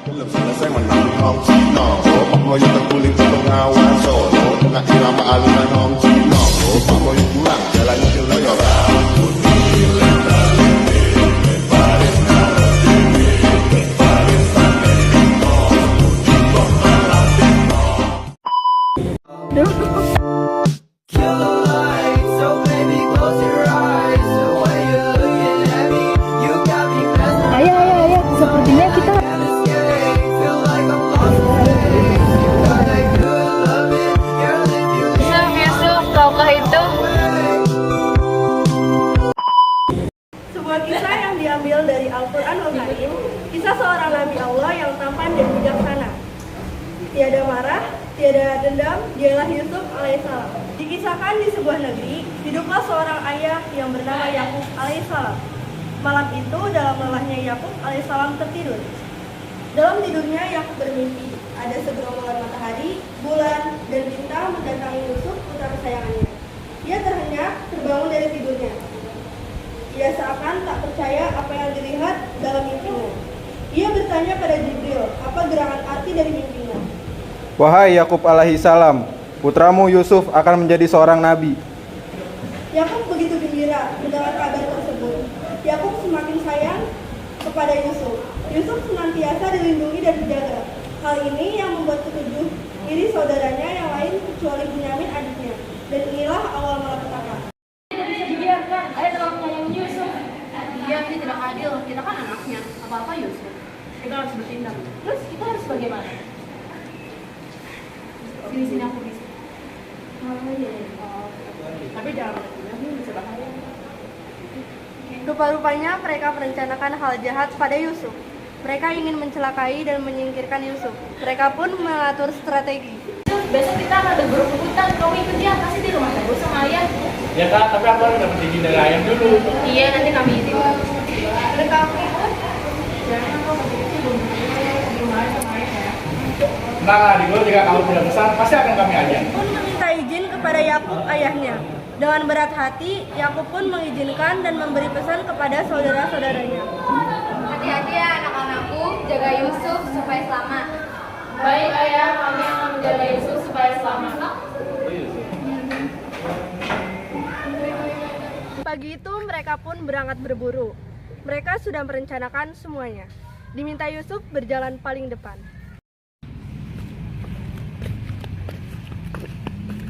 Belum selesai menang Hong Cino, Pak Moyo terguling ke pengawas Solo, tengah irama alunan Hong Cino, Pak Moyo pulang jalan Joyola. Ayo, ayo, ayo. Sepertinya kita Yusuf, Yusuf, tahukah itu? Sebuah kisah yang diambil dari Al-Quranul Karim, kisah seorang Nabi Allah yang tampan dan bijaksana. Tiada marah, tiada dendam, dialah Yusuf alaihissalam. Dikisahkan di sebuah negeri, hiduplah seorang ayah yang bernama Yakub alaihissalam. Malam itu dalam lelahnya Yakub alaihissalam tertidur. Dalam tidurnya Yakub bermimpi, ada segerombolan matahari, bulan, dan bintang mendatangi Yusuf putra kesayangannya. Ia terhenyak, terbangun dari tidurnya. Ia seakan tak percaya apa yang dilihat dalam mimpinya. Ia bertanya pada Jibril, apa gerangan arti dari mimpinya. Wahai Yakub alaihissalam, putramu Yusuf akan menjadi seorang nabi. Yakub begitu gembira mendengar kabar tersebut. Yakub semakin sayang kepada Yusuf. Yusuf senantiasa dilindungi dan dijaga. Hal ini yang membuat ketujuh iri saudaranya yang lain kecuali Bunyamin adiknya. Dan inilah awal malapetaka. Tidak bisa dibiarkan. Ayah terlalu menyayangi Yusuf. Dia ini tidak adil. Kita kan anaknya. Apa-apa Yusuf. Kita harus bertindak. Terus kita harus bagaimana? Sini aku bisa. Tapi jangan bertindak, ini bisa bahaya. Rupa-rupanya mereka merencanakan hal jahat pada Yusuf. Mereka ingin mencelakai dan menyingkirkan Yusuf. Mereka pun mengatur strategi. Besok kita akan ada grup hutan. Kamu ikut ya? Pasti di rumah saja sama ayah. Ya kak, tapi aku harus dapat izin dari ayah dulu. Iya, nanti kami izin. Mereka aku ikut. Jangan kau masih belum ayah sama ayah ya. Tenang adik gue, jika kamu sudah besar, pasti akan kami ajak. Pun meminta izin kepada Yakub ayahnya. Dengan berat hati, Yakub pun mengizinkan dan memberi pesan kepada saudara-saudaranya. Hati-hati ya anak-anakku, jaga Yusuf supaya selamat. Baik ayah, kami akan menjaga Yusuf supaya selamat. Pagi itu mereka pun berangkat berburu. Mereka sudah merencanakan semuanya. Diminta Yusuf berjalan paling depan.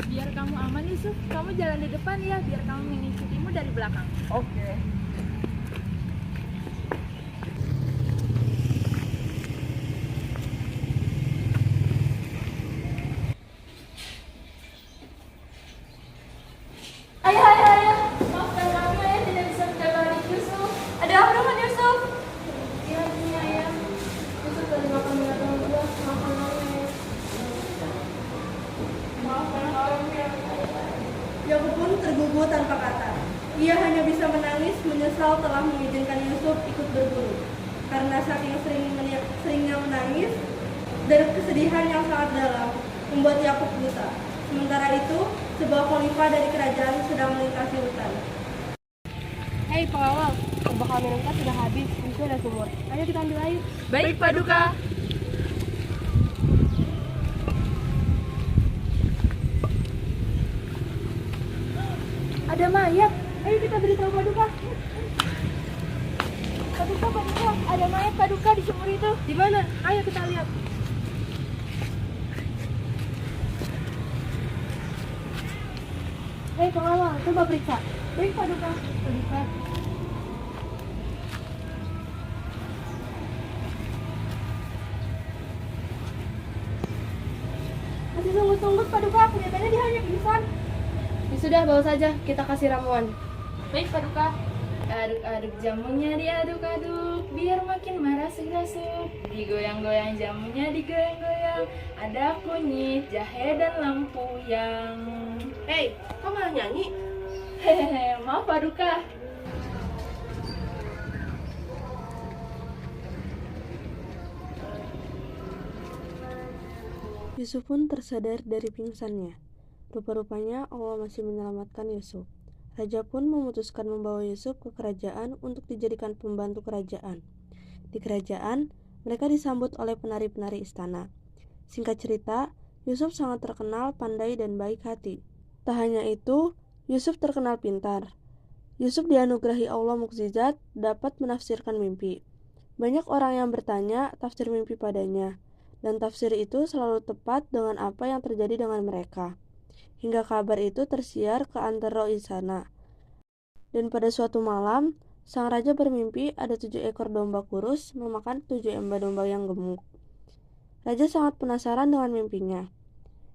Biar kamu aman Yusuf, kamu jalan di depan ya, biar kamu mengikutimu dari belakang. Oke. Ayah, ayah, ayah. Maafkan kami, ayah tidak bisa menjaga adik Yusuf. Ada apa dengan Yusuf? Iya, ini ayah. Yusuf tadi makan binatang buas, makan ayah. Maafkan kami, ayah. Yakub pun tergugu tanpa kata. Ia hanya bisa menangis menyesal telah mengizinkan Yusuf ikut berburu. Karena saking seringnya menangis dan kesedihan yang sangat dalam membuat Yakub buta. Sementara itu, sebuah khalifah dari kerajaan sedang melintasi hutan. Hei pengawal, bekal minum kita sudah habis. Di sini ada sumur. Ayo kita ambil air. Baik, Paduka. Ada mayat. Ayo kita beritahu Paduka. Paduka, ada mayat Paduka di sumur itu. Di mana? Ayo kita lihat. Hei pengawal, coba periksa. Baik Paduka. Paduka. Masih sungguh-sungguh Paduka, kelihatannya dia hanya pingsan. Ya sudah, bawa saja, kita kasih ramuan. Baik, Paduka. Aduk-aduk jamunya diaduk-aduk, biar makin merasuk-rasuk. Digoyang-goyang jamunya digoyang-goyang. Ada kunyit, jahe, dan lempuyang. Hei, kok malah nyanyi? Hehehe, maaf Paduka. Yusuf pun tersadar dari pingsannya. Rupa-rupanya Allah masih menyelamatkan Yusuf. Raja pun memutuskan membawa Yusuf ke kerajaan untuk dijadikan pembantu kerajaan. Di kerajaan, mereka disambut oleh penari-penari istana. Singkat cerita, Yusuf sangat terkenal pandai dan baik hati. Tak hanya itu, Yusuf terkenal pintar. Yusuf dianugerahi Allah mukjizat dapat menafsirkan mimpi. Banyak orang yang bertanya tafsir mimpi padanya, dan tafsir itu selalu tepat dengan apa yang terjadi dengan mereka. Hingga kabar itu tersiar ke antero istana. Dan pada suatu malam, sang raja bermimpi ada 7 ekor domba kurus memakan 7 emba domba yang gemuk. Raja sangat penasaran dengan mimpinya.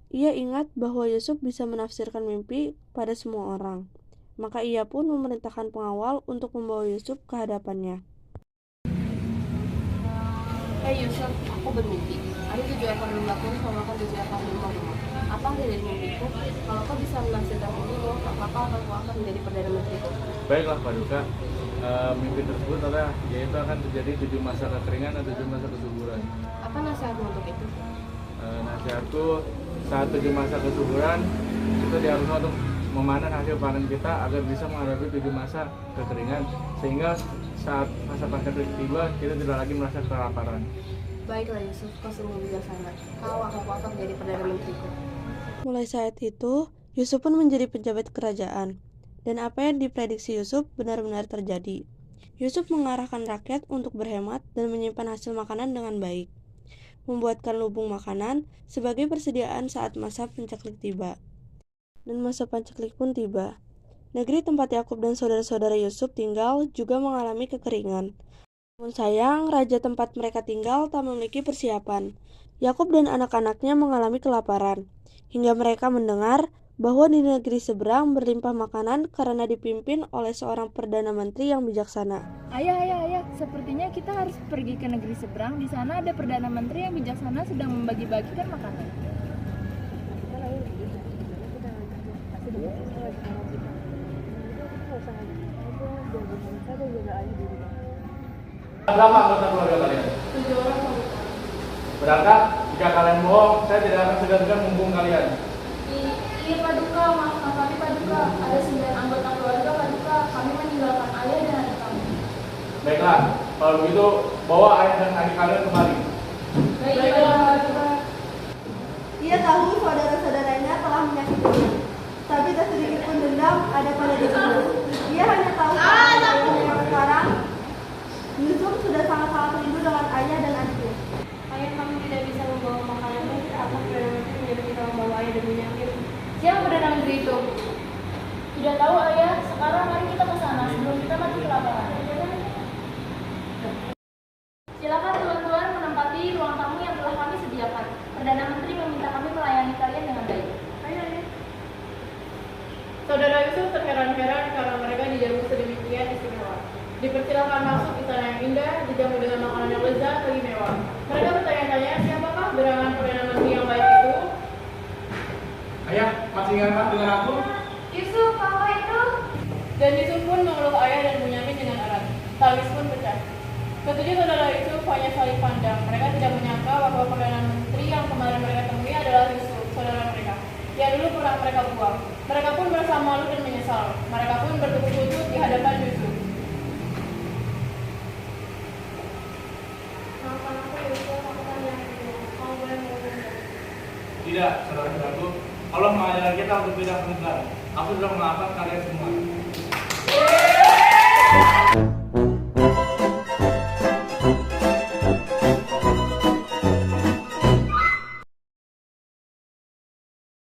Ia ingat bahwa Yusuf bisa menafsirkan mimpi pada semua orang. Maka ia pun memerintahkan pengawal untuk membawa Yusuf ke hadapannya. Hei Yusuf, aku bermimpi. Ada 7 ekor domba kurus memakan 7 ekor domba gemuk. Apa yang dari mimpiku? Kalau kau bisa menafsirkan mimpiku, maka kau akan menjadi Perdana Menteriku. Baiklah Paduka, mimpi tersebut adalah yaitu akan terjadi 7 masa kekeringan dan 7 masa kesuburan. Apa nasihatmu untuk itu? Nasihatku, saat 7 masa kesuburan kita diharuskan untuk memanen hasil panen kita agar bisa menghadapi 7 masa kekeringan, sehingga saat masa panen tiba kita tidak lagi merasa kelaparan. Baiklah Yusuf, kau sungguh bijaksana. Kau akan menjadi Perdana Menteriku. Mulai saat itu, Yusuf pun menjadi pejabat kerajaan. Dan apa yang diprediksi Yusuf benar-benar terjadi. Yusuf mengarahkan rakyat untuk berhemat dan menyimpan hasil makanan dengan baik. Membuatkan lubung makanan sebagai persediaan saat masa pencaklik tiba. Dan masa pencaklik pun tiba. Negeri tempat Yakub dan saudara-saudara Yusuf tinggal juga mengalami kekeringan. Namun sayang, raja tempat mereka tinggal tak memiliki persiapan. Yakub dan anak-anaknya mengalami kelaparan, hingga mereka mendengar bahwa di negeri seberang berlimpah makanan karena dipimpin oleh seorang Perdana Menteri yang bijaksana. Ayah, sepertinya kita harus pergi ke negeri seberang. Di sana ada Perdana Menteri yang bijaksana sedang membagi-bagikan makanan. Berapa anggota keluarga kalian? 7 orang. Benarkah jika kalian bohong, saya tidak akan segan-segan menghukum kalian? Iya Paduka, maafkan kami Paduka. Ada 9 anggota keluarga Paduka. Kami meninggalkan ayah dan adik kami. Baiklah, kalau begitu bawa ayah dan adik kalian kembali. Baiklah Paduka. Ia tahu saudara-saudaranya telah menyakitinya, tapi tak sedikit pun dendam ada pada dirinya. Dia hanya tahu yang sekarang Yusuf sudah sangat-sangat rindu dengan ayah dan adiknya. Ayah kami tidak bisa membawa makanannya. Apa Perdana Menteri menyuruh kita membawa ayah dan menyakit? Siapa Perdana Menteri itu? Tidak tahu ayah. Sekarang mari kita ke sana sebelum kita mati kelaparan. Silakan tuan-tuan menempati ruang tamu yang telah kami sediakan. Perdana Menteri meminta kami melayani kalian dengan baik. Saudara Yusuf terheran-heran karena mereka dijamu sedemikian istimewa. Dipersilakan masuk istana yang indah, dijamu dengan makanan yang lezat bagi mewah. Mereka bertanya-tanya, siapakah gerangan Perdana Menteri yang baik itu? Ayah, masih ingat dengan aku? Yusuf, apa itu? Dan Yusuf pun memeluk ayah dan Bunyamin dengan erat. Tangis pun pecah. Ketujuh saudara Yusuf hanya saling pandang. Mereka tidak menyangka bahwa Perdana Menteri yang kemarin mereka temui adalah Yusuf, saudara mereka, yang dulu pernah mereka buang. Mereka pun merasa malu dan menyesal. Mereka pun bertukuk lutut di hadapan Yusuf. Maafkan aku Yusuf, aku tak menyakitimu. Kamu boleh menghukumnya. Tidak, saudara-saudaraku. Allah mengajarkan kita untuk tidak mengingkar. Aku sudah memaafkan kalian semua.